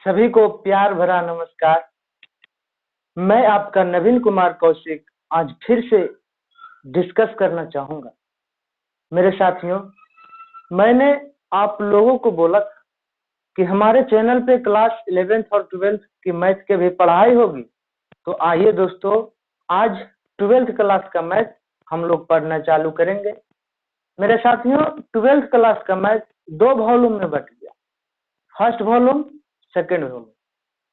सभी को प्यार भरा नमस्कार। मैं आपका नवीन कुमार कौशिक आज फिर से डिस्कस करना चाहूंगा। मेरे साथियों, मैंने आप लोगों को बोला था कि हमारे चैनल पे क्लास 11th और 12th की मैथ की भी पढ़ाई होगी। तो आइए दोस्तों, आज 12th क्लास का मैथ हम लोग पढ़ना चालू करेंगे। मेरे साथियों, 12th क्लास का मैथ दो वॉल्यूम में बट गया, फर्स्ट वॉल्यूम, सेकेंड वॉल्यूम।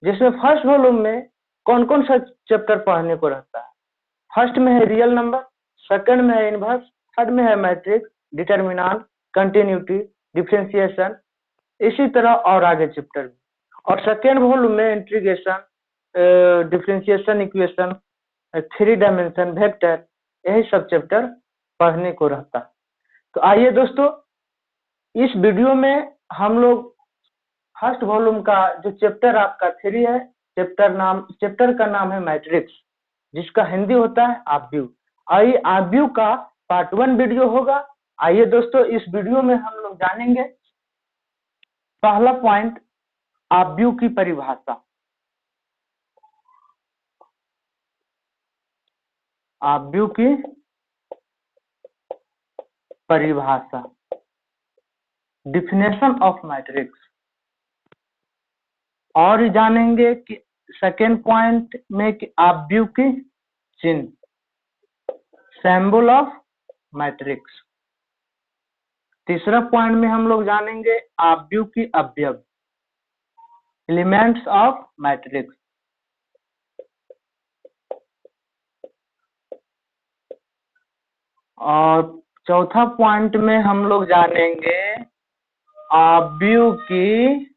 जिसमें फर्स्ट वॉल्यूम में कौन कौन सा चैप्टर पढ़ने को रहता है। फर्स्ट में है रियल नंबर, सेकंड में है इनवर्स, थर्ड में है मैट्रिक्स, डिटरमिनेंट, कंटिन्यूटी, डिफरेंशिएशन, इसी तरह और आगे चैप्टर में। और सेकेंड वॉल्यूम में integration, differentiation equation, three dimension, vector, यही सब चैप्टर पढ़ने को रहता है। तो आइए दोस्तों, इस वीडियो में हम लोग फर्स्ट वॉल्यूम का जो चैप्टर आपका 3 है, चैप्टर का नाम है मैट्रिक्स, जिसका हिंदी होता है आव्यूह। आइए, आव्यूह का पार्ट 1 वीडियो होगा। आइए दोस्तों, इस वीडियो में हम लोग जानेंगे पहला पॉइंट, आव्यूह की परिभाषा। आव्यूह की परिभाषा, डिफिनेशन ऑफ मैट्रिक्स। और जानेंगे कि सेकेंड पॉइंट में कि आव्यूह की चिन्ह, सिंबल ऑफ मैट्रिक्स। तीसरा पॉइंट में हम लोग जानेंगे आव्यूह की अवयव, एलिमेंट्स ऑफ मैट्रिक्स। और चौथा पॉइंट में हम लोग जानेंगे आव्यूह की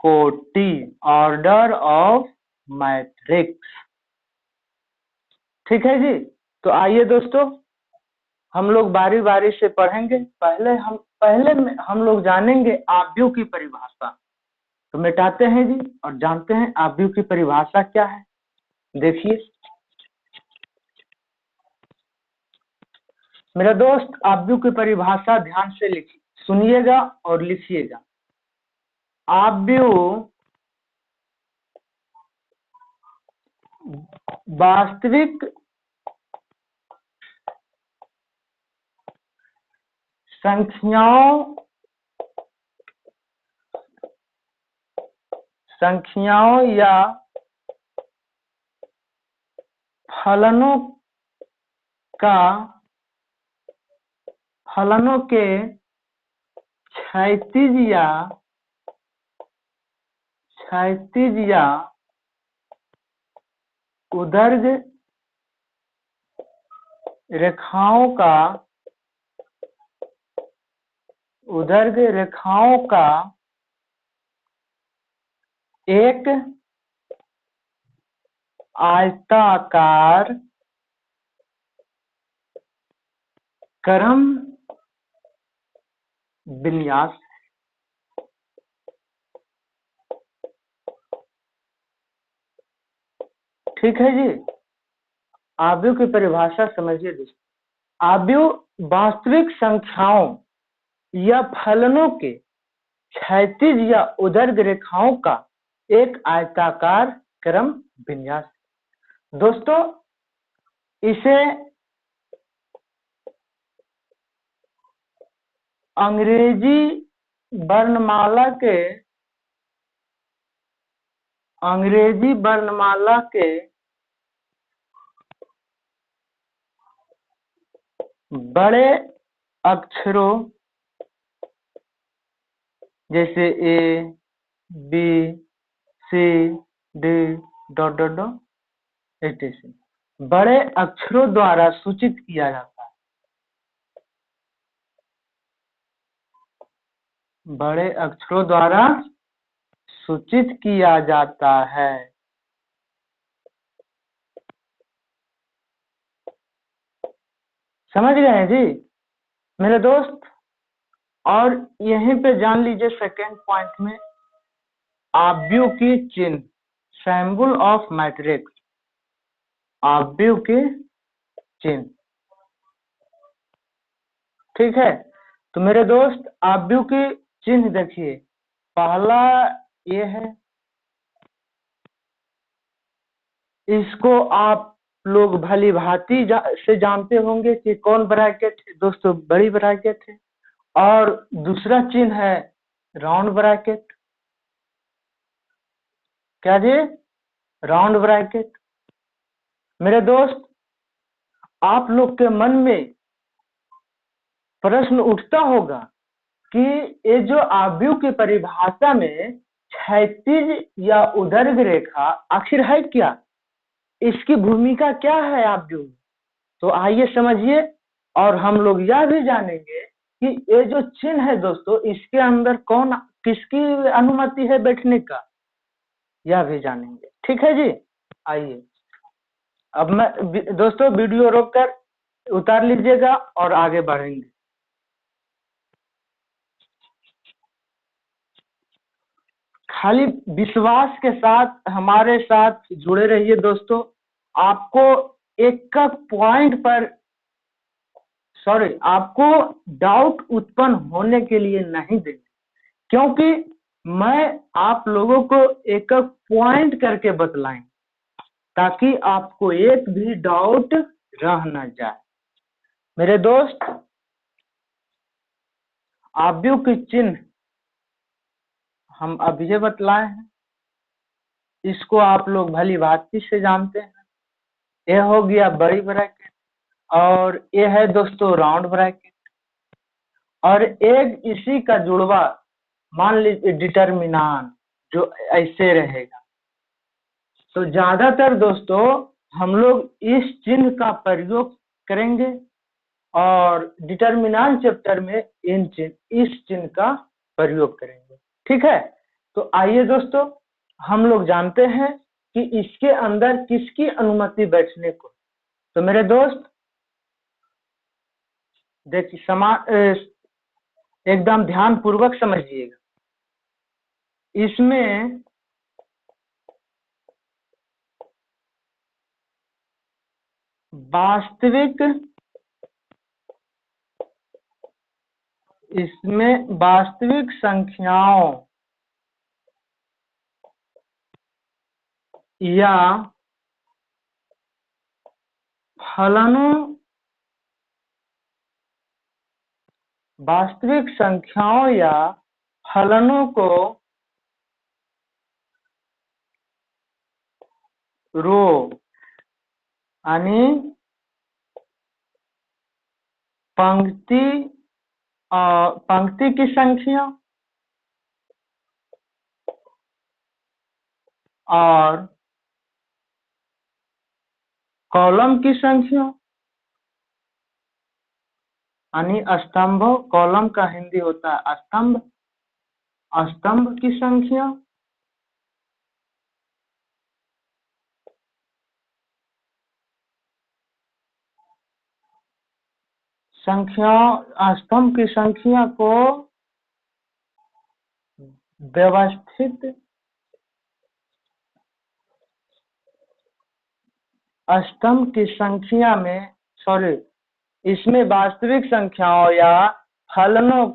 कोटि, ऑर्डर ऑफ मैट्रिक्स। ठीक है जी। तो आइए दोस्तों, हम लोग बारी बारी से पढ़ेंगे। पहले में हम लोग जानेंगे आव्यूह की परिभाषा। तो मिटाते हैं जी और जानते हैं आव्यूह की परिभाषा क्या है। देखिए मेरा दोस्त, आव्यूह की परिभाषा ध्यान से सुनिएगा और लिखिएगा। आव्यूह वास्तविक संख्याओं या फलनों के क्षैतिज या ऊर्ध्व रेखाओं का एक आयताकार क्रम विन्यास। ठीक है जी। आव्यूह की परिभाषा समझिए दोस्तों। आव्यूह वास्तविक संख्याओं या फलनों के क्षैतिज या ऊर्ध्व रेखाओं का एक आयताकार क्रम विन्यास। दोस्तों, इसे अंग्रेजी वर्णमाला के बड़े अक्षरों जैसे A, B, C, D, dot dot dot etc. बड़े अक्षरों द्वारा सूचित किया जाता है। बड़े अक्षरों द्वारा सूचित किया जाता है। समझ गए हैं जी मेरे दोस्त। और यहीं पे जान लीजिए सेकेंड पॉइंट में आव्यूह की चिन्ह, सिंबल ऑफ मैट्रिक्स। आव्यूह के चिन्ह, ठीक है। तो मेरे दोस्त, आव्यूह के चिन्ह देखिए। पहला ये है। इसको आप लोग भली भांति से जानते होंगे कि कौन ब्रैकेट है दोस्तों, बड़ी ब्रैकेट है। और दूसरा चिन्ह है राउंड ब्रैकेट। क्या जी? Round bracket. मेरे दोस्त, आप लोग के मन में प्रश्न उठता होगा कि ये जो आव्यूह की परिभाषा में क्षैतिज या ऊर्ध्व रेखा आखिर है क्या, इसकी भूमिका क्या है आव्यूह में? तो आइए समझिए। और हम लोग यह भी जानेंगे कि ये जो चिन्ह है दोस्तों, इसके अंदर कौन किसकी अनुमति है बैठने का, यह भी जानेंगे। ठीक है जी। आइए अब मैं दोस्तों वीडियो रोककर उतार लीजिएगा और आगे बढ़ेंगे। खाली विश्वास के साथ हमारे साथ जुड़े रहिए दोस्तों। आपको एक पॉइंट पर आपको डाउट उत्पन्न होने के लिए नहीं देंगे, क्योंकि मैं आप लोगों को एक पॉइंट करके बतलाएं ताकि आपको एक भी डाउट रह न जाए। मेरे दोस्त, आव्यूह के चिन्ह हम अभी बतलाए हैं, इसको आप लोग भली भांति से जानते हैं। यह हो गया बड़ी ब्रैकेट और ये है दोस्तों राउंड ब्रैकेट। और एक इसी का जुड़वा मान लीजिए डिटर्मिनांट, जो ऐसे रहेगा। तो ज्यादातर दोस्तों हम लोग इस चिन्ह का प्रयोग करेंगे और डिटर्मिनांट चैप्टर में इस चिन्ह का प्रयोग करेंगे। ठीक है। तो आइए दोस्तों, हम लोग जानते हैं कि इसके अंदर किसकी अनुमति बैठने को। तो मेरे दोस्त देखिए, एकदम ध्यान पूर्वक समझिएगा। इसमें वास्तविक संख्याओं या फलनों को रो यानी पंक्ति की संख्या और कॉलम की संख्या यानी स्तंभ, कॉलम का हिंदी होता है स्तंभ, स्तंभ की संख्या स्तंभ की संख्या को व्यवस्थित स्तंभ की संख्या में इसमें वास्तविक संख्याओं या फलनों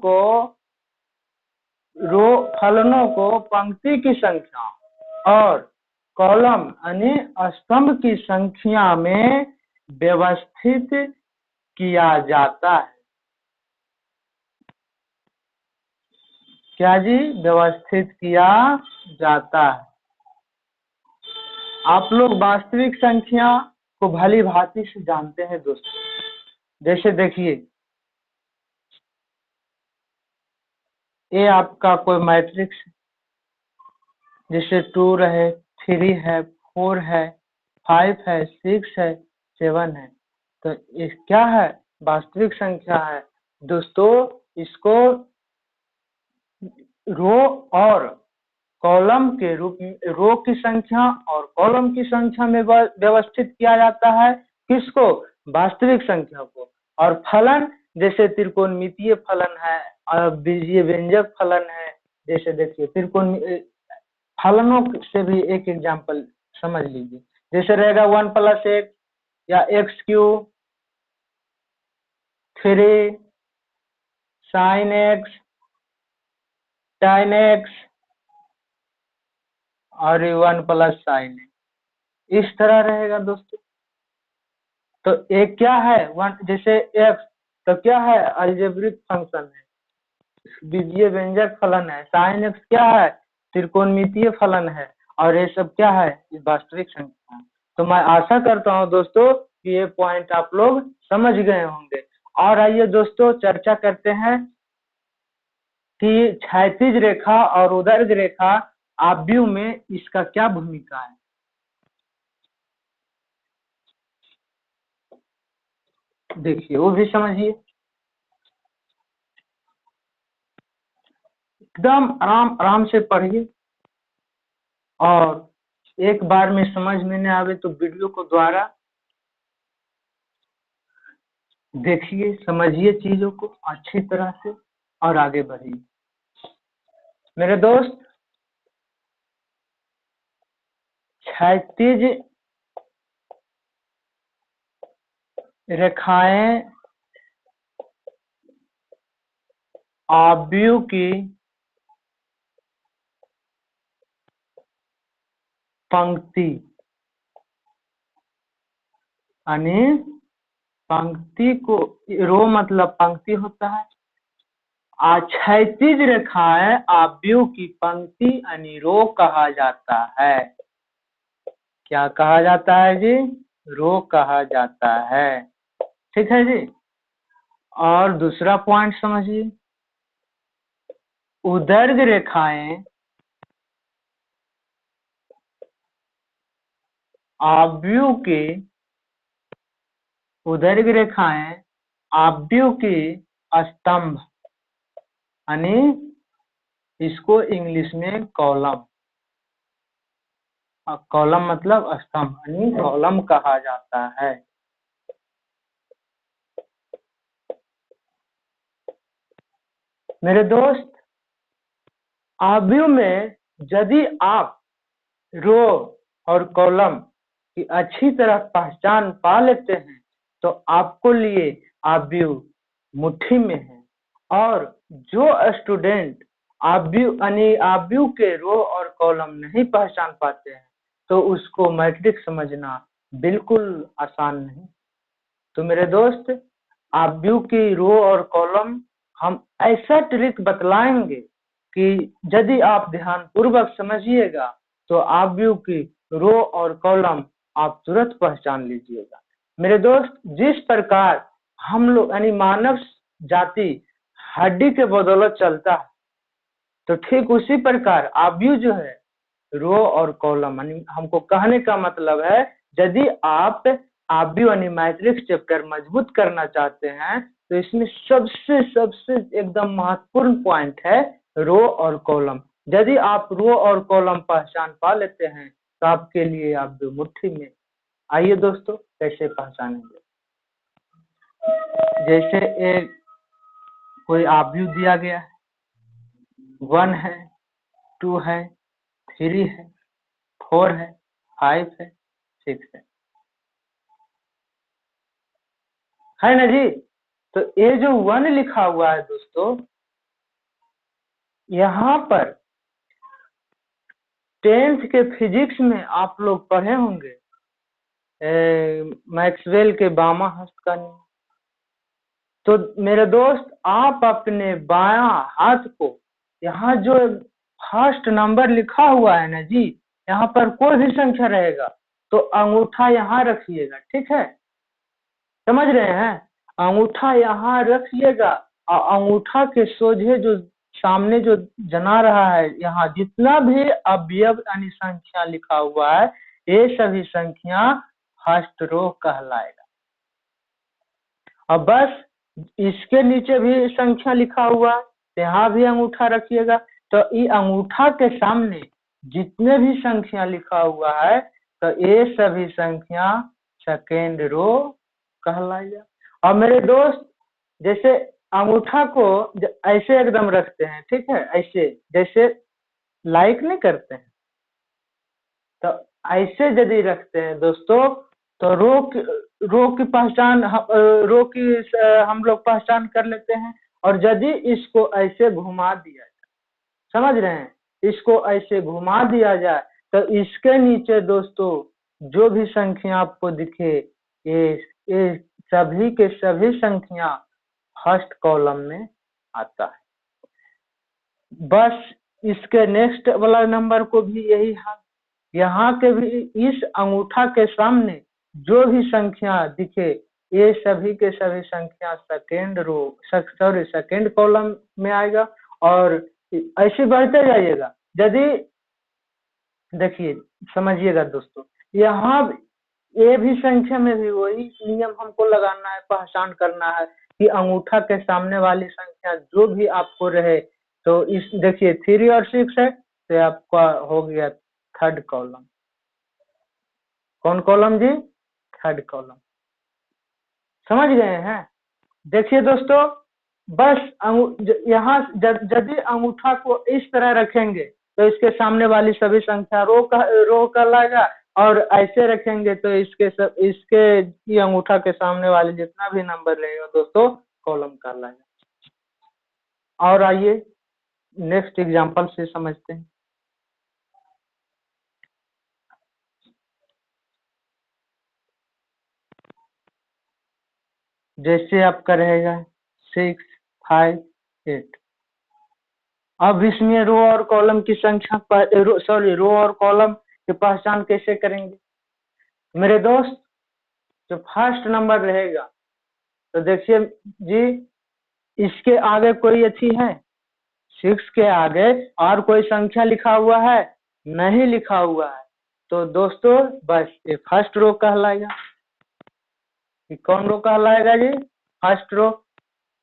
को पंक्ति की संख्या और कॉलम यानी स्तंभ की संख्या में व्यवस्थित किया जाता है। क्या जी? व्यवस्थित किया जाता है। आप लोग वास्तविक संख्या को भली भांति से जानते हैं दोस्तों। जैसे देखिए, ये आपका कोई मैट्रिक्स, जैसे 2 है, 3 है, 4 है, 5 है, 6 है, 7 है। तो ये क्या है? वास्तविक संख्या है दोस्तों। इसको रो और कॉलम के रूप में, रो की संख्या और कॉलम की संख्या में व्यवस्थित किया जाता है। किसको? वास्तविक संख्या को। और फलन, जैसे त्रिकोणमितीय फलन है और बीजीय व्यंजक फलन है। जैसे देखिए, फलनों से भी एक एग्जांपल समझ लीजिए। जैसे रहेगा 1 + x या x³ 3 sin x tan x और ये 1 प्लस साइन है, इस तरह रहेगा दोस्तों। तो एक क्या है 1, जैसे x तो क्या है अलजेब्रिक फंक्शन है, बीजीय व्यंजक फलन है, साइन x क्या है त्रिकोणमितीय फलन है, और ये सब क्या है वास्तविक संख्या है। तो मैं आशा करता हूँ दोस्तों कि ये पॉइंट आप लोग समझ गए होंगे। और आइए दोस्तों चर्चा करते हैं कि क्षैतिज रेखा और ऊर्ध्व रेखा आव्यूह में इसका क्या भूमिका है। देखिए वो भी समझिए, एकदम आराम आराम से पढ़िए, और एक बार में समझ में नहीं आवे तो वीडियो को द्वारा देखिए, समझिए चीजों को अच्छी तरह से और आगे बढ़िए। मेरे दोस्त, क्षैतिज रेखाएं आव्यूह की पंक्ति यानी पंक्ति को, रो मतलब पंक्ति होता है, क्षैतिज रेखाएं आव्यूह की पंक्ति यानी रो कहा जाता है। क्या कहा जाता है जी? रो कहा जाता है। ठीक है जी। और दूसरा पॉइंट समझिए, ऊर्ध्व रेखाएं आव्यूह की, ऊर्ध्व रेखाएं आव्यूह की स्तंभ यानी इसको इंग्लिश में कॉलम, कॉलम मतलब स्तंभ यानी कॉलम कहा जाता है। मेरे दोस्त, आव्यूह में यदि आप रो और कॉलम की अच्छी तरह पहचान पा लेते हैं तो आपको लिए आव्यूह मुट्ठी में है। और जो स्टूडेंट आव्यूह के रो और कॉलम नहीं पहचान पाते हैं तो उसको मैट्रिक्स समझना बिल्कुल आसान नहीं। तो मेरे दोस्त, आव्यूह की रो और कॉलम हम ऐसा ट्रिक बतलाएंगे कि यदि आप ध्यान पूर्वक समझिएगा तो आव्यूह की रो और कॉलम आप तुरंत पहचान लीजिएगा। मेरे दोस्त, जिस प्रकार हम लोग यानी मानव जाति हड्डी के बदौलत चलता है, तो ठीक उसी प्रकार आव्यूह जो है रो और कॉलम, यानी हमको कहने का मतलब है यदि आप आव्यूह यानी मैट्रिक्स चैप्टर मजबूत करना चाहते हैं तो इसमें सबसे सबसे एकदम महत्वपूर्ण पॉइंट है रो और कॉलम। यदि आप रो और कॉलम पहचान पा लेते हैं तो आपके लिए आव्यूह मुट्ठी में। आइए दोस्तों कैसे पहचानेंगे। जैसे एक कोई आव्यूह दिया गया है, 1 है, 2 है, 3 है, 4 है, 5 है, 6 है ना जी। तो ये जो 1 लिखा हुआ है दोस्तों, यहाँ पर 10th के फिजिक्स में आप लोग पढ़े होंगे मैक्सवेल के बामा हस्त का नियम। तो मेरे दोस्त, आप अपने बायां हाथ को यहाँ जो फर्स्ट नंबर लिखा हुआ है ना जी, यहाँ पर कोई भी संख्या रहेगा तो अंगूठा यहाँ रखिएगा। ठीक है, समझ रहे हैं? अंगूठा यहाँ रखिएगा और अंगूठा के सोझे जो सामने जो जना रहा है, यहाँ जितना भी अवयव यानी संख्या लिखा हुआ है ये सभी संख्या फर्स्ट रो कहलाएगा। अब बस इसके नीचे भी संख्या लिखा हुआ है, यहाँ भी अंगूठा रखिएगा। तो ये अंगूठा के सामने जितने भी संख्या लिखा हुआ है तो ये सभी संख्या सेकेंड रो कहलाएगा। और मेरे दोस्त, जैसे अंगूठा को ऐसे एकदम रखते हैं, ठीक है, ऐसे जैसे लाइक नहीं करते हैं, तो ऐसे यदि रखते हैं दोस्तों तो रो की पहचान हम लोग पहचान कर लेते हैं। और यदि इसको ऐसे घुमा दिया जाए, समझ रहे हैं, इसको ऐसे घुमा दिया जाए तो इसके नीचे दोस्तों जो भी संख्या आपको दिखे ये सभी के सभी संख्या फर्स्ट कॉलम में आता है। बस इसके नेक्स्ट वाला नंबर को भी यही हाल, यहाँ के भी इस अंगूठा के सामने जो भी संख्या दिखे ये सभी के सभी संख्या सेकेंड कॉलम में आएगा और ऐसे बढ़ते जाइएगा। यदि देखिए समझिएगा दोस्तों, यहाँ ये भी संख्या में भी वही नियम हमको लगाना है, पहचान करना है कि अंगूठा के सामने वाली संख्या जो भी आपको रहे, तो इस देखिए 3 और 6 है तो आपका हो गया थर्ड कॉलम। कौन कॉलम जी? Third column. समझ गए हैं? देखिए दोस्तों, बस यहाँ यदि अंगूठा को इस तरह रखेंगे तो इसके सामने वाली सभी संख्या रो कहलाएगा, और ऐसे रखेंगे तो इसके ये अंगूठा के सामने वाले जितना भी नंबर रहेगा दोस्तों कॉलम कहलाएगा। और आइए नेक्स्ट एग्जांपल से समझते हैं। जैसे आपका रहेगा 6, 5, 8। अब इसमें रो और कॉलम की संख्या रो और कॉलम की पहचान कैसे करेंगे मेरे दोस्त? जो फर्स्ट नंबर रहेगा तो देखिए जी, इसके आगे कोई अच्छी है 6 के आगे और कोई संख्या लिखा हुआ है? नहीं लिखा हुआ है। तो दोस्तों बस ये फर्स्ट रो कहलाएगा। कौन रो कहलाएगा जी? First row.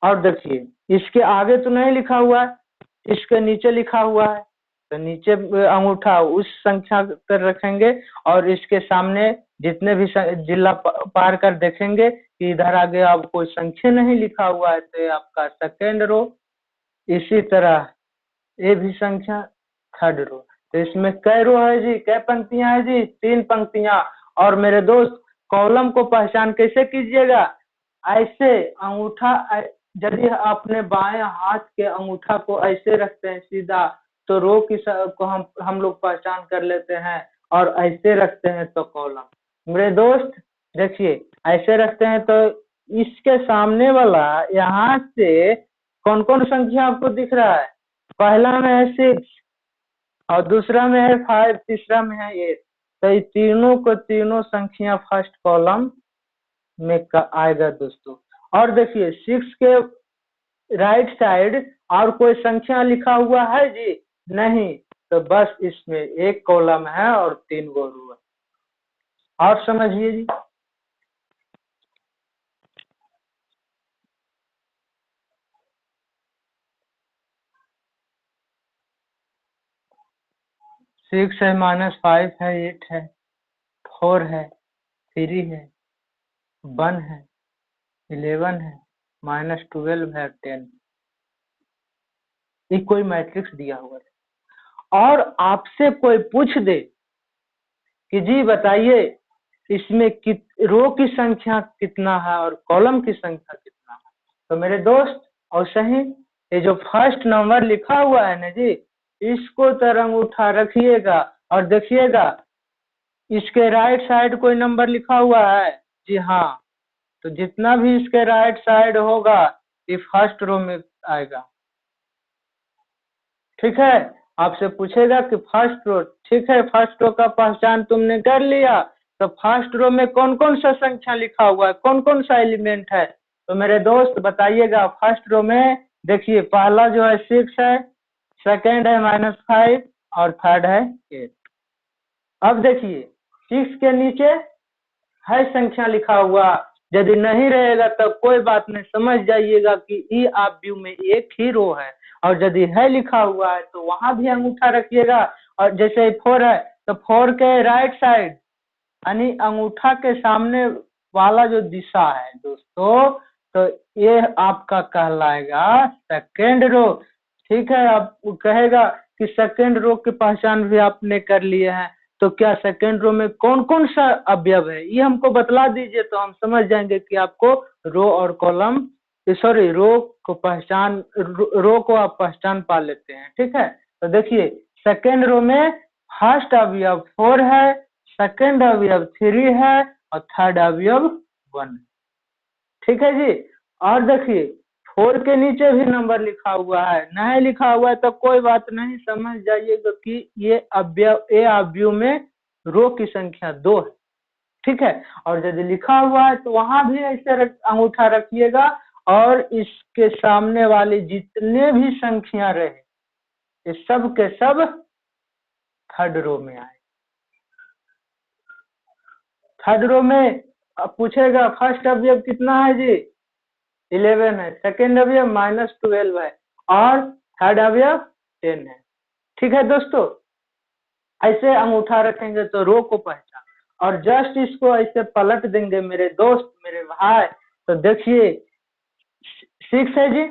और देखिए इसके आगे तो नहीं लिखा हुआ है, इसके नीचे लिखा हुआ है, तो नीचे अंगूठा उस संख्या पर रखेंगे और इसके सामने जितने भी जिला पार कर देखेंगे कि इधर आगे अब कोई संख्या नहीं लिखा हुआ है तो ये आपका सेकेंड रो। इसी तरह ये भी संख्या थर्ड रो। तो इसमें कै रो है जी? कै पंक्तियां है जी? 3 पंक्तियां। और मेरे दोस्त कॉलम को पहचान कैसे कीजिएगा? ऐसे अंगूठा यदि अपने बाएं हाथ के अंगूठा को ऐसे रखते हैं सीधा तो रो की को हम लोग पहचान कर लेते हैं, और ऐसे रखते हैं तो कॉलम। मेरे दोस्त देखिए ऐसे रखते हैं तो इसके सामने वाला यहाँ से कौन कौन संख्या आपको दिख रहा है? पहला में है 6 और दूसरा में है 5, तीसरा में है 8। तो ये तीनों को तीनों संख्या फर्स्ट कॉलम में आएगा दोस्तों। और देखिए 6 के राइट साइड और कोई संख्या लिखा हुआ है जी? नहीं। तो बस इसमें एक कॉलम है और 3 गो रो है। और समझिए जी। सिक्स है, -5 है, 8 है, 4 है, 3 है, 1 है, 11 है, -12 है, 10। ये कोई मैट्रिक्स दिया हुआ है और आपसे कोई पूछ दे कि जी बताइए इसमें रो की संख्या कितना है और कॉलम की संख्या कितना है, तो मेरे दोस्त और सही ये जो फर्स्ट नंबर लिखा हुआ है ना जी, इसको तरंग उठा रखिएगा और देखिएगा इसके राइट साइड कोई नंबर लिखा हुआ है? जी हाँ। तो जितना भी इसके राइट साइड होगा ये फर्स्ट रो में आएगा। ठीक है, आपसे पूछेगा कि फर्स्ट रो, ठीक है फर्स्ट रो का पहचान तुमने कर लिया, तो फर्स्ट रो में कौन कौन सा संख्या लिखा हुआ है, कौन कौन सा एलिमेंट है? तो मेरे दोस्त बताइएगा। फर्स्ट रो में देखिए पहला जो है 6 है, सेकेंड है -5 और थर्ड है 8। अब देखिए 6 के नीचे है संख्या लिखा हुआ, यदि नहीं रहेगा तो कोई बात नहीं, समझ जाइएगा कि ई आप व्यू में एक ही रो है, और यदि है लिखा हुआ है तो वहां भी अंगूठा रखिएगा। और जैसे 4 है तो 4 के राइट साइड यानी अंगूठा के सामने वाला जो दिशा है दोस्तों, तो ये आपका कहलाएगा सेकेंड रो। ठीक है, आप कहेगा कि सेकेंड रो की पहचान भी आपने कर लिए हैं, तो क्या सेकेंड रो में कौन कौन सा अवयव है ये हमको बतला दीजिए, तो हम समझ जाएंगे कि आपको रो और कॉलम सॉरी रो को रो को आप पहचान पा लेते हैं। ठीक है, तो देखिए सेकेंड रो में फर्स्ट अवयव 4 है, सेकंड अवयव 3 है और थर्ड अवयव 1 है। ठीक है जी। और देखिए 4 के नीचे भी नंबर लिखा हुआ है, नहीं लिखा हुआ है तो कोई बात नहीं, समझ जाइएगा कि ये अवयव में रो की संख्या 2 है। ठीक है। और यदि लिखा हुआ है तो वहां भी ऐसे अंगूठा रखिएगा और इसके सामने वाली जितने भी संख्या रहे ये सब के सब थर्ड रो में आए। थर्ड रो में अब पूछेगा फर्स्ट अवयव कितना है जी, 11 है, सेकेंड अवयव -12 है और थर्ड अवयव 10 है। ठीक है दोस्तों, ऐसे अंगूठा रखेंगे तो रो को पहचान, और जस्ट इसको ऐसे पलट देंगे मेरे दोस्त मेरे भाई, तो देखिए 6 है जी।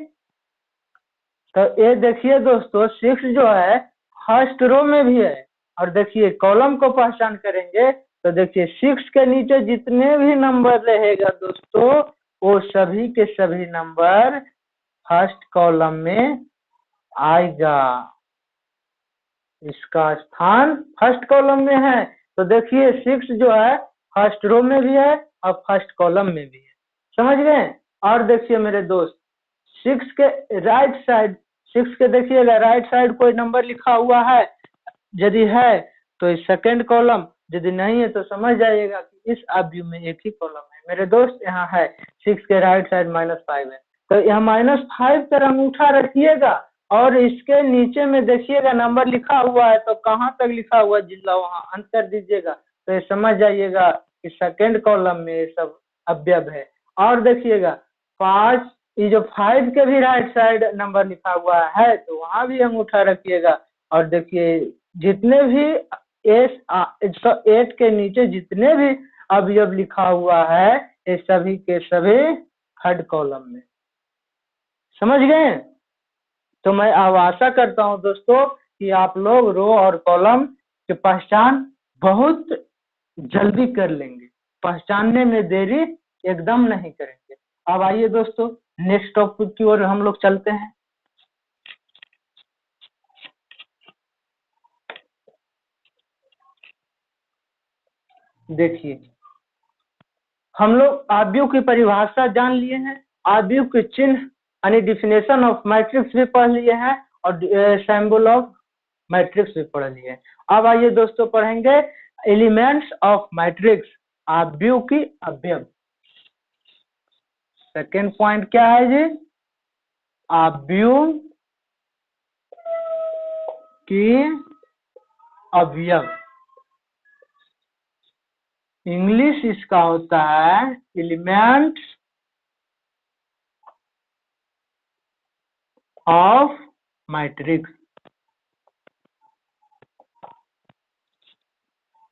तो ये देखिए दोस्तों 6 जो है फर्स्ट रो में भी है, और देखिए कॉलम को पहचान करेंगे तो देखिए 6 के नीचे जितने भी नंबर रहेगा दोस्तों वो सभी के सभी नंबर फर्स्ट कॉलम में आएगा, इसका स्थान फर्स्ट कॉलम में है। तो देखिए 6 जो है फर्स्ट रो में भी है और फर्स्ट कॉलम में भी है, समझ गए। और देखिए मेरे दोस्त 6 के राइट साइड, 6 के देखिएगा राइट साइड कोई नंबर लिखा हुआ है, यदि है तो इस सेकेंड कॉलम, यदि नहीं है तो समझ जाइएगा कि इस अवयव में एक ही कॉलम है। मेरे दोस्त यहाँ है 6 के राइट साइड -5 है, तो यहाँ -5 पर अंगूठा रखिएगा और इसके नीचे में देखिएगा नंबर लिखा हुआ है, तो कहाँ तक लिखा हुआ है जिला वहाँ अंतर दीजिएगा, तो ये समझ जाइएगा कि सेकेंड कॉलम में ये सब अवयव है। और देखिएगा 5, ये जो 5 के भी राइट साइड नंबर लिखा हुआ है तो वहाँ भी अंगूठा रखिएगा, और देखिए जितने भी 8 के नीचे जितने भी अवयव लिखा हुआ है ये सभी के सभी थर्ड कॉलम में, समझ गए। तो मैं अब आशा करता हूं दोस्तों कि आप लोग रो और कॉलम की पहचान बहुत जल्दी कर लेंगे, पहचानने में देरी एकदम नहीं करेंगे। अब आइए दोस्तों नेक्स्ट टॉपिक की ओर हम लोग चलते हैं। देखिए हम लोग अवयव की परिभाषा जान लिए हैं, अवयव के चिन्ह यानी डिफिनेशन ऑफ मैट्रिक्स भी पढ़ लिए हैं और सिंबल ऑफ मैट्रिक्स भी पढ़ लिए हैं। अब आइए दोस्तों पढ़ेंगे एलिमेंट्स ऑफ मैट्रिक्स, अवयव की अवयव। सेकेंड पॉइंट क्या है जी, अवयव की अवयव। इंग्लिश इसका होता है एलिमेंट्स ऑफ मैट्रिक्स,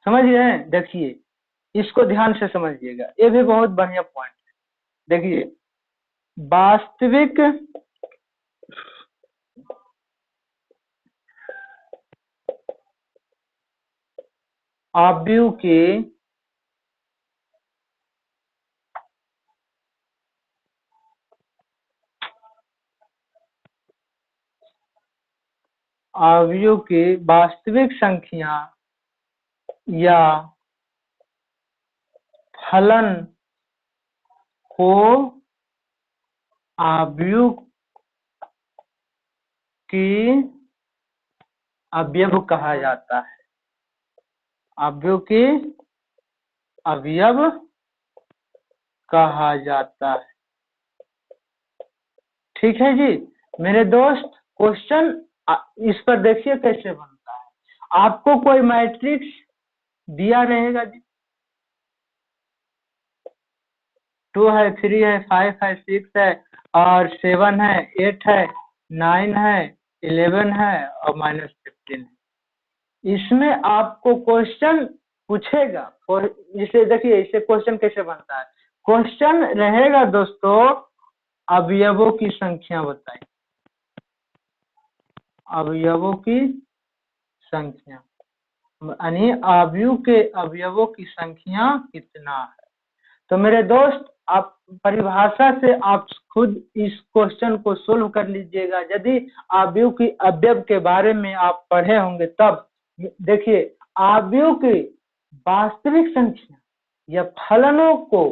समझ गए। देखिए इसको ध्यान से समझिएगा, ये भी बहुत बढ़िया पॉइंट है। देखिए वास्तविक अवयव के अवयव की वास्तविक संख्या या फलन को अवयव की अवयव कहा जाता है, अवयव की अवयव कहा जाता है। ठीक है जी मेरे दोस्त, क्वेश्चन इस पर देखिए कैसे बनता है। आपको कोई मैट्रिक्स दिया रहेगा जी, 2 है, 3 है, 5 है, 6 है और 7 है, 8 है, 9 है, 11 है और -15 है। इसमें आपको क्वेश्चन पूछेगा, इसे देखिए इसे क्वेश्चन कैसे बनता है। क्वेश्चन रहेगा दोस्तों अवयवों की संख्या बताइए, अवयवों की संख्या यानी अवयव के अवयवों की संख्या कितना है। तो मेरे दोस्त आप परिभाषा से आप खुद इस क्वेश्चन को सोल्व कर लीजिएगा, यदि अवयव की अवयव के बारे में आप पढ़े होंगे तब। देखिए, आव्यूह की वास्तविक संख्या या फलनों को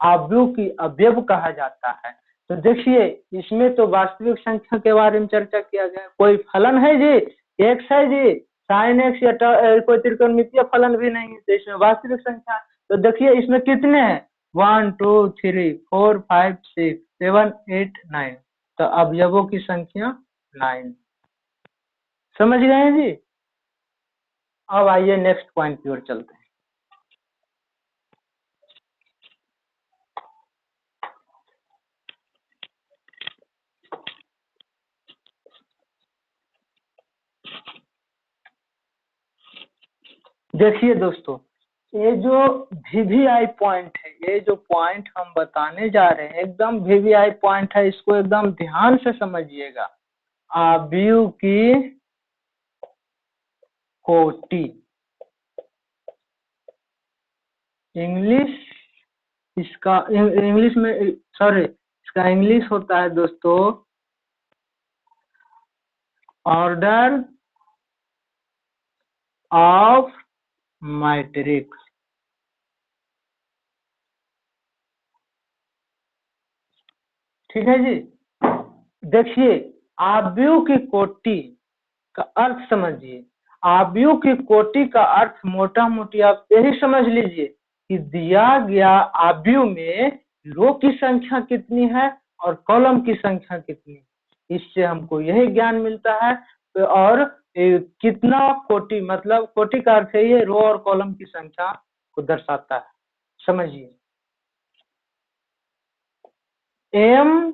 आव्यूह की अवयव कहा जाता है। तो देखिए, इसमें तो वास्तविक संख्या के बारे में चर्चा किया गया। कोई फलन है जी, एक्स है जी, साइन एक्स या कोई त्रिकोणमितीय फलन भी नहीं है, तो इसमें वास्तविक संख्या। तो देखिए, इसमें कितने हैं, 1 2 3 4 5 6 7 8 9। तो अवयवों की संख्या 9। समझ गए हैं जी। अब आइए नेक्स्ट पॉइंट की ओर चलते हैं। देखिए दोस्तों, ये जो वीवीआई पॉइंट है, ये जो पॉइंट हम बताने जा रहे हैं एकदम वीवीआई पॉइंट है, इसको एकदम ध्यान से समझिएगा। आव्यूह की कोटि, इंग्लिश इसका इंग्लिश में, सॉरी, इसका इंग्लिश होता है दोस्तों ऑर्डर ऑफ मैट्रिक्स। ठीक है जी। देखिए, आव्यूह की कोटि का अर्थ समझिए। आव्यूह की कोटि का अर्थ मोटा मोटी आप यही समझ लीजिए कि दिया गया आव्यूह में रो की संख्या कितनी है और कॉलम की संख्या कितनी है। इससे हमको यही ज्ञान मिलता है। तो और कितना कोटि, मतलब कोटि का अर्थ है ये रो और कॉलम की संख्या को दर्शाता है। समझिए, एम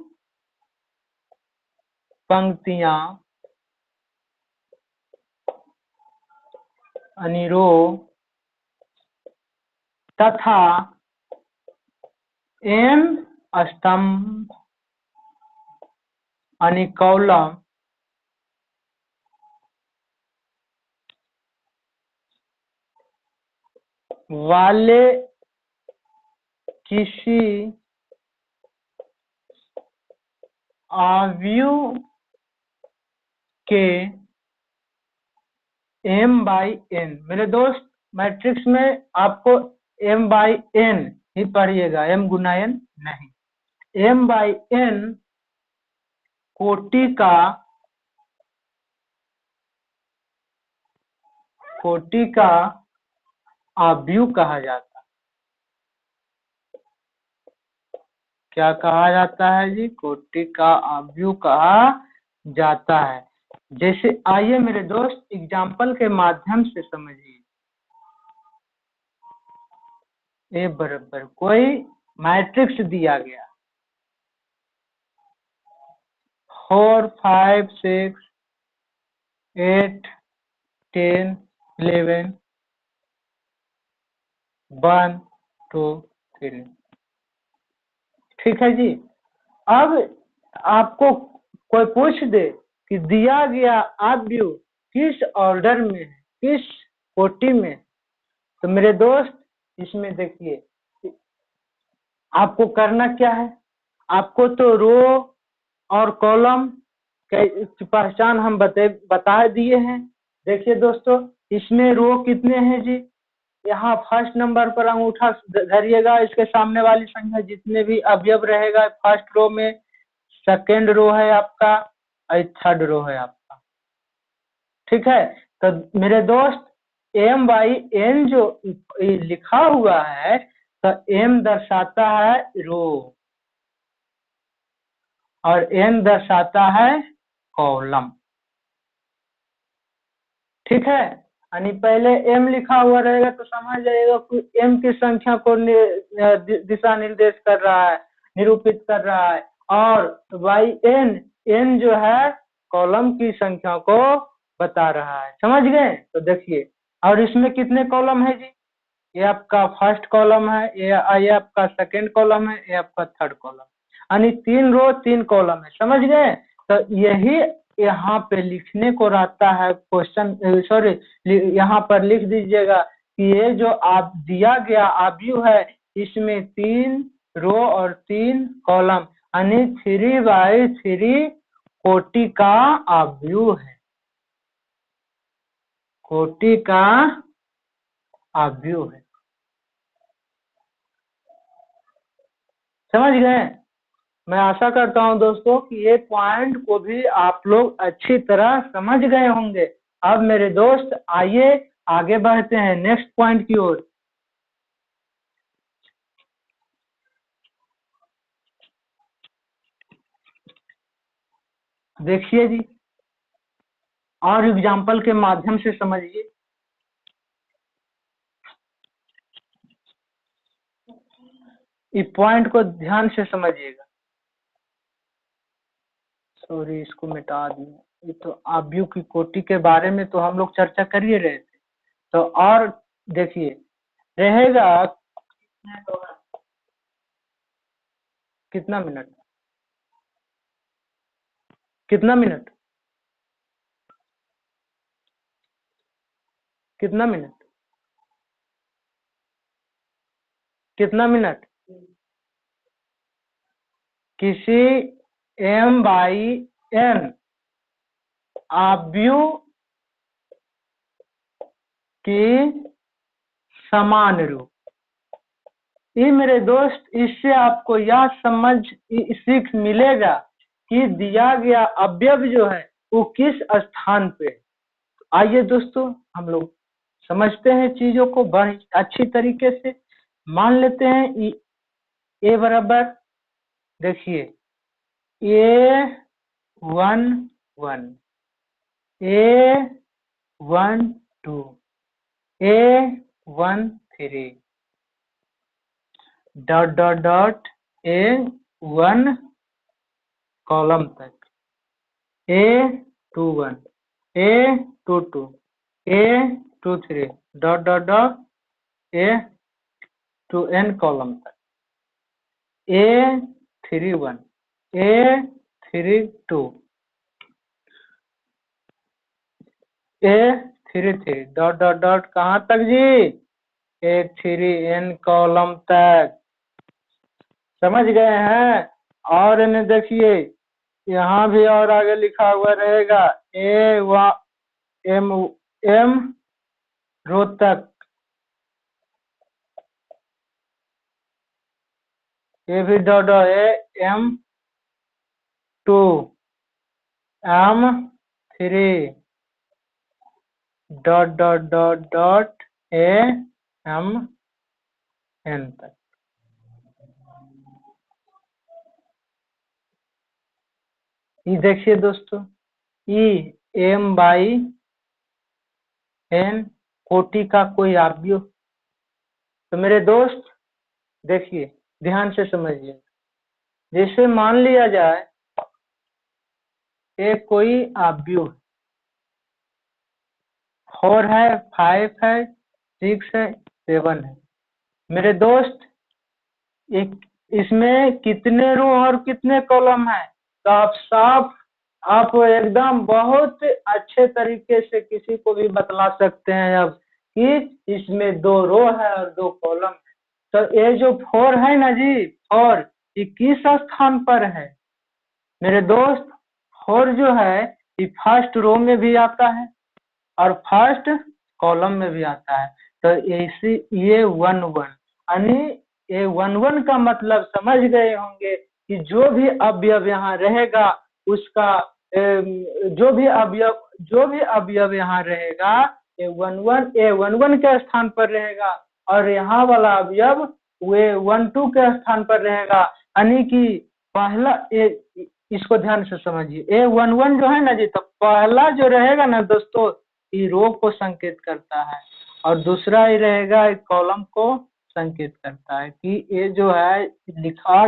पंक्तियां यानी रो तथा एम स्तंभ यानी कॉलम वाले किसी आव्यूह के m/n, मेरे दोस्त मैट्रिक्स में आपको m/n ही पढ़िएगा, m गुना n नहीं। m/n कोटि का आव्यूह कहा जाता है। क्या कहा जाता है जी, कोटि का आव्यूह कहा जाता है। जैसे आइए मेरे दोस्त एग्जाम्पल के माध्यम से समझिए। ए बराबर कोई मैट्रिक्स दिया गया, 4 5 6 8 10 11 1 2 3। ठीक है जी। अब आपको कोई पूछ दे कि दिया गया आव्यूह किस ऑर्डर में है, किस कोटि में, तो मेरे दोस्त इसमें देखिए, आपको करना क्या है, आपको तो रो और कॉलम की पहचान हम बता दिए हैं। देखिए दोस्तों, इसमें रो कितने हैं जी, यहाँ फर्स्ट नंबर पर अंगूठा धरिएगा, इसके सामने वाली संख्या जितने भी अवयव रहेगा फर्स्ट रो में, सेकेंड रो है आपका और थर्ड रो है आपका। ठीक है, तो मेरे दोस्त m/n जो लिखा हुआ है, तो m दर्शाता है रो और n दर्शाता है कॉलम। ठीक है, यानी पहले m लिखा हुआ रहेगा तो समझ जाइएगा कि m की संख्या को दिशा निर्देश कर रहा है, निरूपित कर रहा है, और n n जो है कॉलम की संख्या को बता रहा है। समझ गए। तो देखिए, और इसमें कितने कॉलम है जी, ये आपका फर्स्ट कॉलम है, ये आपका सेकेंड कॉलम है, ये आपका थर्ड कॉलम, यानी 3 रो 3 कॉलम है। समझ गए। तो यही यहाँ पे लिखने को रहता है क्वेश्चन, सॉरी, यहाँ पर लिख दीजिएगा कि ये जो आप दिया गया आव्यूह है, इसमें 3 रो और 3 कॉलम यानी 3/3 कोटि का आव्यूह है। कोटि का आव्यूह है। समझ गए? मैं आशा करता हूं दोस्तों कि ये पॉइंट को भी आप लोग अच्छी तरह समझ गए होंगे। अब मेरे दोस्त आइए आगे बढ़ते हैं नेक्स्ट पॉइंट की ओर। देखिए जी, और एग्जाम्पल के माध्यम से समझिए। इस पॉइंट को ध्यान से समझिएगा। सॉरी, इसको मिटा दिया। ये तो आव्यूह की कोटि के बारे में तो हम लोग चर्चा कर ही रहे थे। तो और देखिए रहेगा कितना मिनट, कितना मिनट, कितना मिनट, कितना मिनट? किसी m बाई n आव्यूह की समान रूप। ये मेरे दोस्त, इससे आपको यह समझ सीख मिलेगा कि दिया गया अवयव जो है वो किस स्थान पे है। आइए दोस्तों हम लोग समझते हैं चीजों को बड़ी अच्छी तरीके से। मान लेते हैं ए बराबर, देखिए A11, A12, A13 dot dot dot A1 column तक, A21, A22, A23 dot dot dot A2n column तक, A31, A32, A33 dot dot dot कहाँ तक जी? A3n कॉलम तक। समझ गए हैं? और इन्हें देखिए यहाँ भी और आगे लिखा हुआ रहेगा M रो तक, ये भी dot M2, M3 dot dot dot dot AMN तक। ये देखिए दोस्तों, M बाई n कोटि का कोई आव्यूह। तो मेरे दोस्त देखिए ध्यान से समझिए। जैसे मान लिया जाए एक कोई आव्यूह 4 है, 5 है, 6 है, 7 है। मेरे दोस्त एक इसमें कितने रो और कितने कॉलम है? तो आप एकदम बहुत अच्छे तरीके से किसी को भी बतला सकते हैं अब कि इसमें 2 रो है और 2 कॉलम है। तो ये जो 4 है ना जी, 4 ये किस स्थान पर है? मेरे दोस्त 4 जो है ये फर्स्ट रो में भी आता है और फर्स्ट कॉलम में भी आता है। तो ऐसी ये 1 1 यानी ये 1 1 का मतलब समझ गए होंगे कि जो भी अवयव यहाँ रहेगा उसका जो भी अवयव यहाँ रहेगा ये 1 1 के स्थान पर रहेगा और यहाँ वाला अवयव वे 1 2 के स्थान पर रहेगा। यानी कि पहला इसको ध्यान से समझिए, A11 जो है ना जी, तो पहला जो रहेगा ना दोस्तों ये रो को संकेत करता है और दूसरा ही रहेगा एक कॉलम को संकेत करता है कि ये जो है लिखा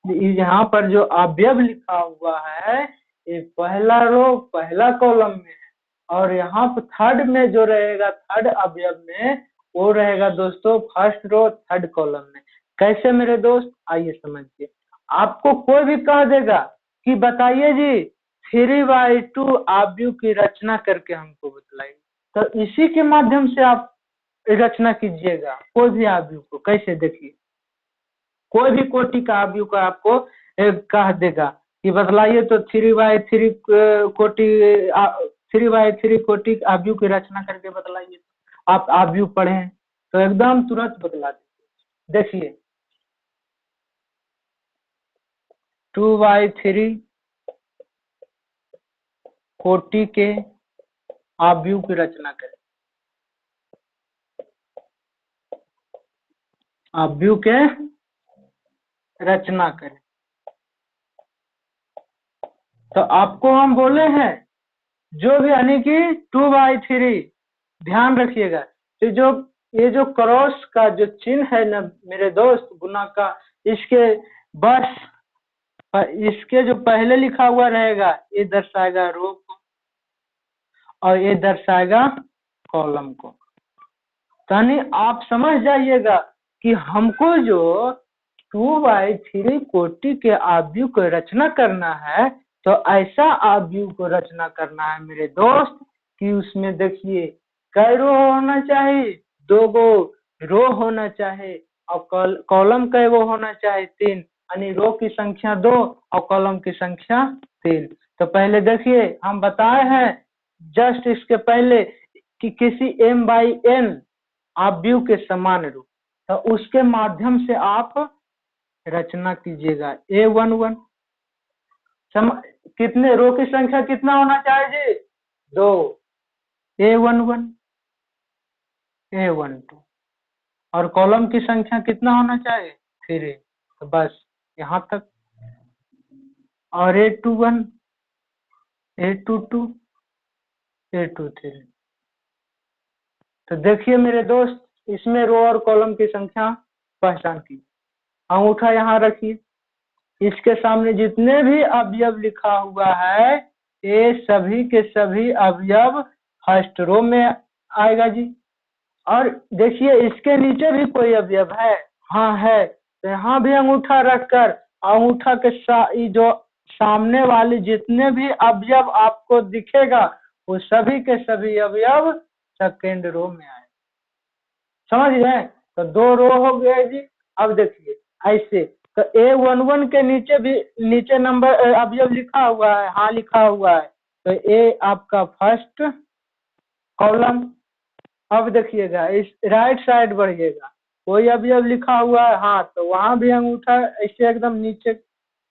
यहाँ पर जो अवयव लिखा हुआ है ये पहला रो पहला कॉलम में है और यहाँ पर थर्ड में जो रहेगा थर्ड अवयव में वो रहेगा दोस्तों फर्स्ट रो थर्ड कॉलम में। कैसे मेरे दोस्त? आइए समझिए। आपको कोई भी कह देगा कि बताइए जी 3/2 आव्यूह की रचना करके हमको बतलाइए, तो इसी के माध्यम से आप रचना कीजिएगा कोई भी आव्यूह को। कैसे? देखिए कोई भी कोटि का आव्यूह का आपको कह देगा कि बतलाइए, तो 3/3 कोटि 3/3 कोटि आव्यूह की रचना करके बतलाइए। आप आव्यूह पढ़े तो एकदम तुरंत बतला दीजिए। देखिए 2/3 कोटि के आव्यूह की रचना करें। आव्यूह के रचना करें। तो आपको हम बोले हैं जो भी यानी कि 2/3 ध्यान रखिएगा। तो जो ये जो क्रॉस का जो चिन्ह है ना मेरे दोस्त गुना का, इसके बस इसके जो पहले लिखा हुआ रहेगा ये दर्शाएगा रो को और ये दर्शाएगा कॉलम को। यानी आप समझ जाइएगा कि हमको जो 2/3 कोटि के आव्यूह को रचना करना है तो ऐसा आव्यूह को रचना करना है मेरे दोस्त कि उसमें देखिए कै रो होना चाहिए, 2 गो रो होना चाहिए और कॉलम कै गो होना चाहिए, 3, यानी रो की संख्या 2 और कॉलम की संख्या 3। तो पहले देखिए हम बताए हैं जस्ट इसके पहले कि किसी m/n आव्यूह के समान रूप, तो उसके माध्यम से आप रचना कीजिएगा। A11 कितने रो की संख्या कितना होना चाहिए जी? 2। A11 A12 और कॉलम की संख्या कितना होना चाहिए? 3। तो बस यहाँ तक। और A21 A22 A23। तो देखिए मेरे दोस्त इसमें रो और कॉलम की संख्या पहचान की। अंगूठा यहाँ रखिए, इसके सामने जितने भी अवयव लिखा हुआ है ये सभी के सभी अवयव फर्स्ट रो में आएगा जी। और देखिए इसके नीचे भी कोई अवयव है? हाँ है। तो यहाँ भी अंगूठा रखकर अंगूठा के जो सामने वाले जितने भी अवयव आपको दिखेगा वो सभी के सभी अवयव सेकेंड रो में आए। समझ गए? तो 2 रो हो गए जी। अब देखिए ऐसे तो A11 के नीचे भी नीचे नंबर अवयव लिखा हुआ है, हाँ लिखा हुआ है, तो ए आपका फर्स्ट कॉलम। अब देखिएगा इस राइट साइड बढ़िएगा, कोई अवयव लिखा हुआ है हाँ, तो वहां भी अंगूठा ऐसे एकदम नीचे,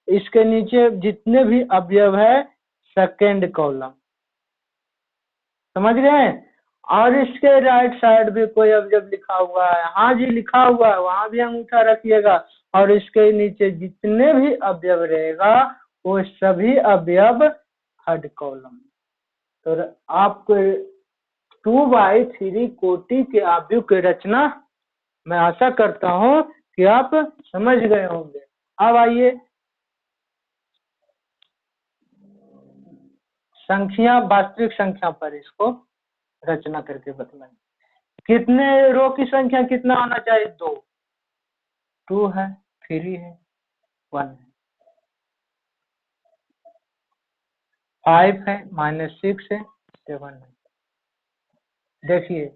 इसके नीचे जितने भी अवयव है सेकेंड कॉलम। समझ गए? और इसके राइट साइड भी कोई अवयव लिखा हुआ है, हाँ जी लिखा हुआ है, वहां भी अंगूठा रखिएगा और इसके नीचे जितने भी अवयव रहेगा वो सभी अवयव थर्ड कॉलम। तो आपको 2/3 कोटि के आव्यूह की रचना मैं आशा करता हूं कि आप समझ गए होंगे। अब आइए संख्या वास्तविक संख्या पर इसको रचना करके बतलाएं। कितने रो की संख्या कितना होना चाहिए? 2। 2 है, 3 है, 1 है, 5 है, -6 है, 7 है। देखिए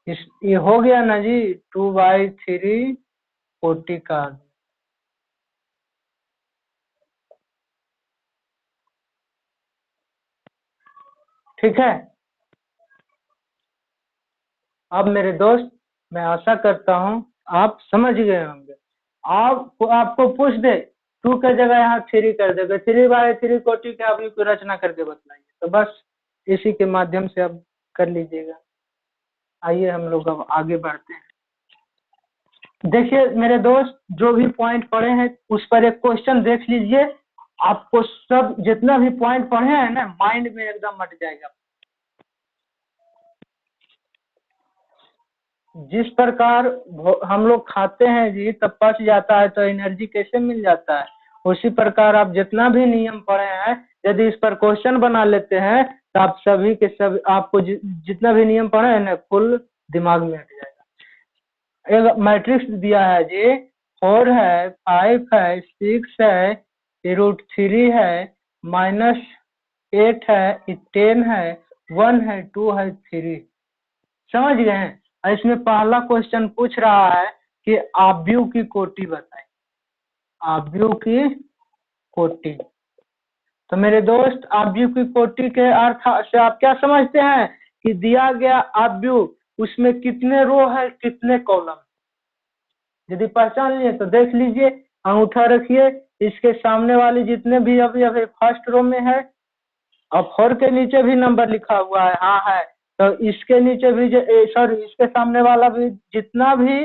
ये हो गया ना जी 2/3 कोटि का। ठीक है। अब मेरे दोस्त मैं आशा करता हूँ आप समझ गए होंगे। आपको पूछ दे 2 की जगह यहाँ 3 कर देगा, 3/3 कोटि के आव्यूह की रचना करके बताइए, तो बस इसी के माध्यम से आप कर लीजिएगा। आइए हम लोग अब आगे बढ़ते हैं। देखिए मेरे दोस्त जो भी पॉइंट पढ़े हैं उस पर एक क्वेश्चन देख लीजिए। आपको सब जितना भी पॉइंट पढ़े हैं ना माइंड में एकदम मट जाएगा। जिस प्रकार हम लोग खाते हैं जी तब पच जाता है तो एनर्जी कैसे मिल जाता है, उसी प्रकार आप जितना भी नियम पढ़े हैं यदि इस पर क्वेश्चन बना लेते हैं तो आप सभी के सब आपको जितना भी नियम पढ़े हैं ना फुल दिमाग में हट जाएगा। एक मैट्रिक्स दिया है जी, 4 है, 5 है, 6 है, √3 है, -8 है, 10 है, 1 है, 2 है, 3। समझ गए हैं? इसमें पहला क्वेश्चन पूछ रहा है कि आव्यूह की कोटि बताएं। आव्यूह की कोटि तो मेरे दोस्त आव्यूह की कोटि के अर्थ से आप क्या समझते हैं कि दिया गया आव्यूह उसमें कितने रो है कितने कॉलम। यदि पहचान लिए तो देख लीजिए, अंगूठा रखिए, इसके सामने वाले जितने भी अभी अभी फर्स्ट रो में है और 4 के नीचे भी नंबर लिखा हुआ है, हाँ है, तो इसके नीचे भी सॉरी इसके सामने वाला भी जितना भी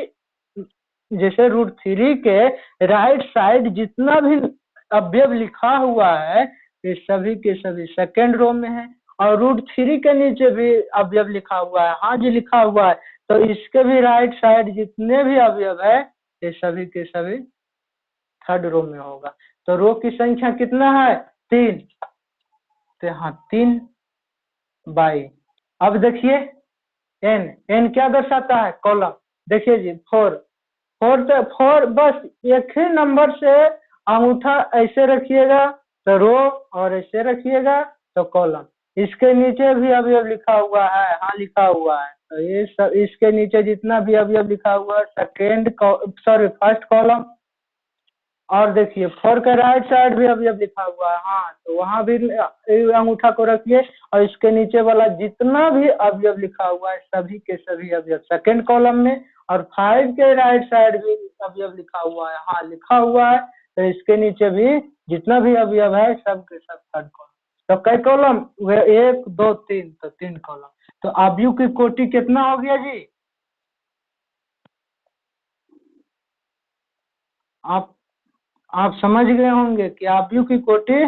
जैसे √3 के राइट साइड जितना भी अवयव लिखा हुआ है ये सभी के सभी सेकेंड रो में है। और √3 के नीचे भी अवयव लिखा हुआ है, हाँ जी लिखा हुआ है, तो इसके भी राइट साइड जितने भी अवयव है ये सभी के सभी थर्ड रो में होगा। तो रो की संख्या कितना है 3, तो हाँ 3 बाई। अब देखिए n क्या दर्शाता है कॉलम, देखिए जी 4 बस एक ही नंबर से अंगूठा ऐसे रखिएगा तो रो और ऐसे रखिएगा तो कॉलम। इसके नीचे भी अवयव लिखा हुआ है, हाँ लिखा हुआ है, तो ये सब इसके नीचे जितना भी अवयव लिखा हुआ है फर्स्ट कॉलम। और देखिए 4 का राइट साइड भी अवयव लिखा हुआ है, हाँ तो वहां भी अंगूठा को रखिए और इसके नीचे वाला जितना भी अवयव लिखा हुआ है सभी के सभी अवयव सेकेंड कॉलम में। और 5 के राइट साइड भी अवयव लिखा हुआ है, हाँ लिखा हुआ है, तो इसके नीचे भी जितना भी अवयव है सब के सब थर्ड कॉलम। तो कई कॉलम, 1 2 3, तो 3 कॉलम। तो अवयव की कोटि कितना हो गया जी, आप समझ गए होंगे कि अवयव की कोटि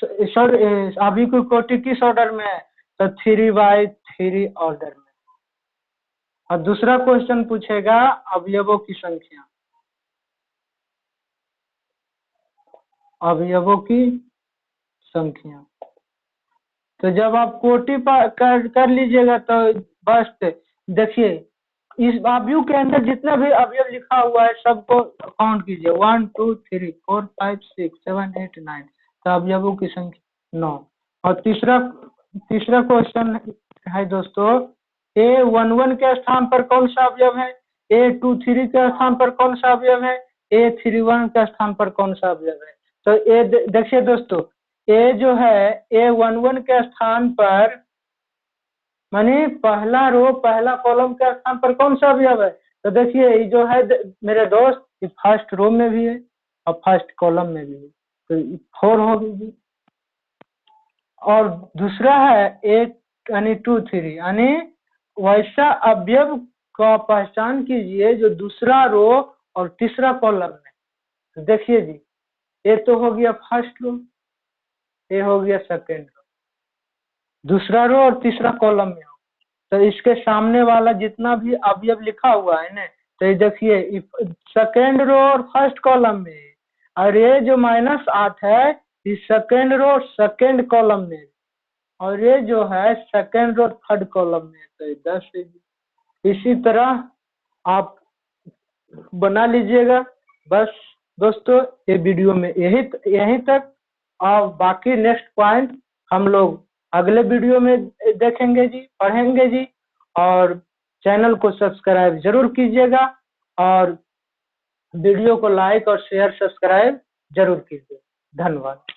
सर अवयव की कोटि किस ऑर्डर में है, तो 3/3 ऑर्डर में। और दूसरा क्वेश्चन पूछेगा अवयवों की संख्या, अवयवों की संख्या। तो जब आप कोटि कर लीजिएगा तो बस देखिए इस अवयव के अंदर जितना भी अवयव लिखा हुआ है सबको काउंट कीजिए, 1 2 3 4 5 6 7 8 9, तो अवयवों की संख्या 9। और तीसरा क्वेश्चन है दोस्तों, A11 के स्थान पर कौन सा अवयव है, A23 के स्थान पर कौन सा अवयव है, A31 के स्थान पर कौन सा अवयव है। तो देखिए दोस्तों, ए जो है A11 के स्थान पर माने पहला रो पहला कॉलम के स्थान पर कौन सा अवयव है, तो देखिए ये जो है मेरे दोस्त ये फर्स्ट रो में भी है और फर्स्ट कॉलम में भी है, तो 4 होगी। और दूसरा है 8 यानी 2 3 यानी वैसा अवयव का पहचान कीजिए जो दूसरा रो और तीसरा कॉलम में। तो देखिए जी ये तो हो गया फर्स्ट रो, ये हो गया सेकेंड रो, दूसरा रो और तीसरा कॉलम में हो, तो इसके सामने वाला जितना भी अवयव लिखा हुआ है ना, तो ये देखिए सेकेंड रो और फर्स्ट कॉलम में, और ये जो -8 है ये सेकेंड रो सेकेंड कॉलम में, और ये जो है सेकेंड रो थर्ड कॉलम में, तो ये 10 है। इसी तरह आप बना लीजिएगा। बस दोस्तों ये वीडियो में यही तक, और बाकी नेक्स्ट पॉइंट हम लोग अगले वीडियो में देखेंगे जी, पढ़ेंगे जी। और चैनल को सब्सक्राइब जरूर कीजिएगा और वीडियो को लाइक और शेयर सब्सक्राइब जरूर कीजिए। धन्यवाद।